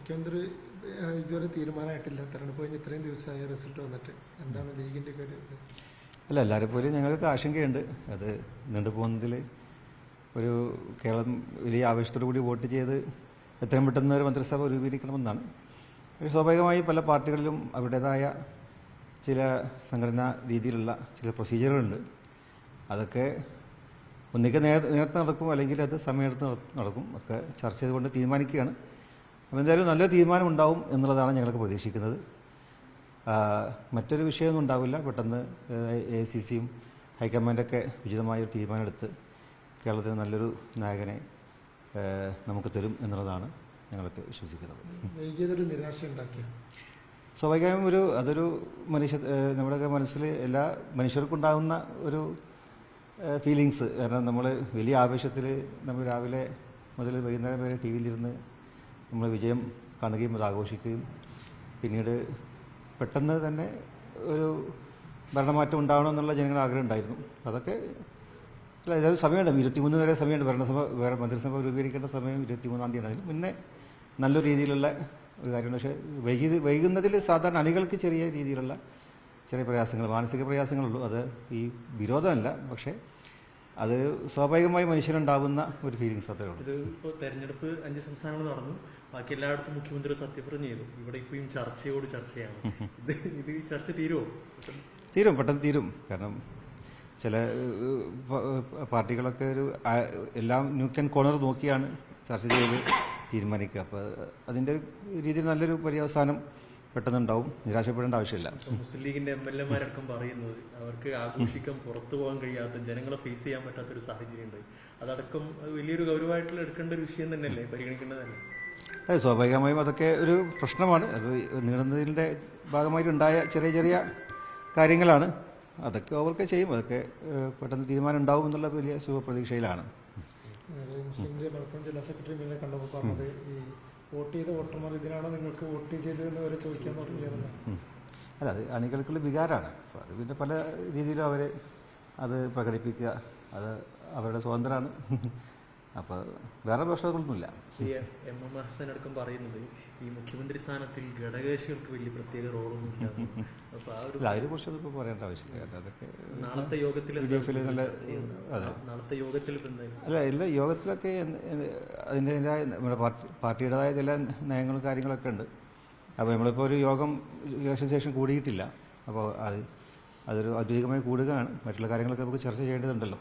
മുഖ്യമന്ത്രി ഇതുവരെ തീരുമാനമായിട്ടില്ല. തെരഞ്ഞെടുപ്പ് കഴിഞ്ഞ് ഇത്രയും ദിവസമായ റിസൾട്ട് വന്നിട്ട് എന്താണ് ലീഗിൻ്റെ ഒരു ഇത്? അല്ല, എല്ലാവരും പോലും ഞങ്ങൾക്ക് ആശങ്കയുണ്ട്. അത് നീണ്ടുപോകുന്നതിൽ ഒരു കേരളം വലിയ ആവേശത്തോടു കൂടി വോട്ട് ചെയ്ത് എത്രയും പെട്ടെന്ന് ഒരു മന്ത്രിസഭ രൂപീകരിക്കണമെന്നാണ്. സ്വാഭാവികമായി പല പാർട്ടികളിലും അവരുടേതായ ചില സംഘടനാ രീതിയിലുള്ള ചില പ്രൊസീജിയറുകളുണ്ട്. അതൊക്കെ ഒന്നിക്ക് നേരത്തെ നടക്കും, അല്ലെങ്കിൽ അത് സമയമെടുത്ത് നടക്കും. ഒക്കെ ചർച്ച ചെയ്തുകൊണ്ട് തീരുമാനിക്കുകയാണ്. അപ്പോൾ എന്തായാലും നല്ലൊരു തീരുമാനം ഉണ്ടാവും എന്നുള്ളതാണ് ഞങ്ങൾക്ക് പ്രതീക്ഷിക്കുന്നത്. മറ്റൊരു വിഷയമൊന്നും ഉണ്ടാവില്ല. പെട്ടെന്ന് AICCയും ഹൈക്കമാൻഡൊക്കെ ഉചിതമായൊരു തീരുമാനമെടുത്ത് കേരളത്തിന് നല്ലൊരു നായകനെ നമുക്ക് തരും എന്നുള്ളതാണ് ഞങ്ങൾക്ക് വിശ്വസിക്കുന്നത്. വൈകിയതൊരു നിരാശ ഉണ്ടാക്കിയ സ്വാഭാവികമായും അതൊരു നമ്മുടെയൊക്കെ മനസ്സിൽ എല്ലാ മനുഷ്യർക്കുണ്ടാകുന്ന ഒരു ഫീലിങ്സ്. കാരണം നമ്മൾ വലിയ ആവേശത്തിൽ നമ്മൾ രാവിലെ മുതൽ വൈകുന്നേരം വരെ TV-യിലിരുന്ന് നമ്മൾ വിജയം കാണുകയും അത് ആഘോഷിക്കുകയും പിന്നീട് പെട്ടെന്ന് തന്നെ ഒരു ഭരണമാറ്റം ഉണ്ടാവണമെന്നുള്ള ജനങ്ങളുടെ ആഗ്രഹം ഉണ്ടായിരുന്നു. അതൊക്കെ അതായത് സമയമുണ്ട്, 23 വരെ സമയമുണ്ട്. മന്ത്രിസഭ രൂപീകരിക്കേണ്ട സമയം 23-ാം തീയതി. അതിന് മുന്നേ നല്ലൊരു രീതിയിലുള്ള ഒരു കാര്യമാണ്. പക്ഷേ വൈകുന്നതിൽ സാധാരണ അണികൾക്ക് ചെറിയ രീതിയിലുള്ള ചെറിയ പ്രയാസങ്ങൾ, മാനസിക പ്രയാസങ്ങളുള്ളൂ. അത് ഈ വിരോധമല്ല, പക്ഷേ അത് സ്വാഭാവികമായി മനുഷ്യനുണ്ടാകുന്ന ഒരു ഫീലിങ്സ് അത്രേ ഉള്ളൂ. ഇത് ഇപ്പോൾ തെരഞ്ഞെടുപ്പ് 5 സംസ്ഥാനങ്ങൾ നടന്നു, ബാക്കി എല്ലായിടത്തും മുഖ്യമന്ത്രി സത്യപ്രതിജ്ഞ ചെയ്തു. ഇവിടെ ഇപ്പോഴും ചർച്ചയോട് ചർച്ചയാണ്. ഇത് ചർച്ച തീരുമോ? തീരും, പെട്ടെന്ന് തീരും. കാരണം ചില പാർട്ടികളൊക്കെ എല്ലാം ന്യൂക്ക് ആൻഡ് കോർണർ നോക്കിയാണ് ചർച്ച ചെയ്ത് തീരുമാനിക്കുക. അപ്പോൾ അതിൻ്റെ രീതിയിൽ നല്ലൊരു പര്യവസാനം പെട്ടെന്നുണ്ടാവും. നിരാശപ്പെടേണ്ട ആവശ്യമില്ല. മുസ്ലിം ലീഗിന്റെ MLA-മാരടക്കം പറയുന്നത് അവർക്ക് ആഘോഷിക്കാൻ പുറത്തു പോകാൻ കഴിയാത്ത, ജനങ്ങളെ ഫേസ് ചെയ്യാൻ പറ്റാത്തൊരു സാഹചര്യം ഉണ്ട്. അതടക്കം വലിയൊരു ഗൗരവമായിട്ടുള്ള എടുക്കേണ്ട ഒരു വിഷയം തന്നെയല്ലേ, പരിഗണിക്കേണ്ടതല്ലേ? അതെ, സ്വാഭാവികമായും അതൊക്കെ ഒരു പ്രശ്നമാണ്. അത് നീളുന്നതിൻ്റെ ഭാഗമായിട്ടുണ്ടായ ചെറിയ ചെറിയ കാര്യങ്ങളാണ്. അതൊക്കെ ഓവർക്ക് ചെയ്യും. അതൊക്കെ പെട്ടെന്ന് തീരുമാനം ഉണ്ടാവും എന്നുള്ള വലിയ ശുഭപ്രതീക്ഷയിലാണ്. മുസ്ലിം ലീഗ് മലപ്പുറം ജില്ലാ സെക്രട്ടറി മീനെ കണ്ടപ്പോൾ പറഞ്ഞത് ഈ വോട്ട് ചെയ്ത വോട്ടർമാർ ഇതിനാണോ നിങ്ങൾക്ക് വോട്ട് ചെയ്തതെന്ന് വരെ ചോദിക്കാൻ തുടങ്ങിയിരുന്നു. അല്ല, അത് അണികൾക്കുള്ള വികാരമാണ്. അപ്പോൾ അത് പിന്നെ പല രീതിയിലും അവർ അത് പ്രകടിപ്പിക്കുക, അത് അവരുടെ സ്വാതന്ത്ര്യമാണ്. അപ്പോൾ വേറെ പ്രശ്നങ്ങളൊന്നുമില്ല. MM ഹസൻ അടക്കം പറയുന്നത് ഈ മുഖ്യമന്ത്രി സ്ഥാനത്തിൽ ഘടകകക്ഷികൾക്ക് വലിയ പ്രത്യേക റോളൊന്നും ഇല്ല. അതിനെക്കുറിച്ചൊന്നും ഇപ്പോൾ പറയേണ്ട ആവശ്യമില്ല. അതൊക്കെ നാളത്തെ യോഗത്തിൽ അല്ല, എല്ലാ യോഗത്തിലൊക്കെ അതിൻ്റെതായ നമ്മുടെ പാർട്ടിയുടേതായ ചില നയങ്ങളും കാര്യങ്ങളൊക്കെ ഉണ്ട്. അപ്പോൾ നമ്മളിപ്പോൾ ഒരു യോഗം ഇലക്ഷൻ ശേഷം കൂടിയിട്ടില്ല. അപ്പോൾ അതൊരു ഔദ്യോഗികമായി കൂടുകയാണ്. മറ്റുള്ള കാര്യങ്ങളൊക്കെ നമുക്ക് ചർച്ച ചെയ്യേണ്ടതുണ്ടല്ലോ.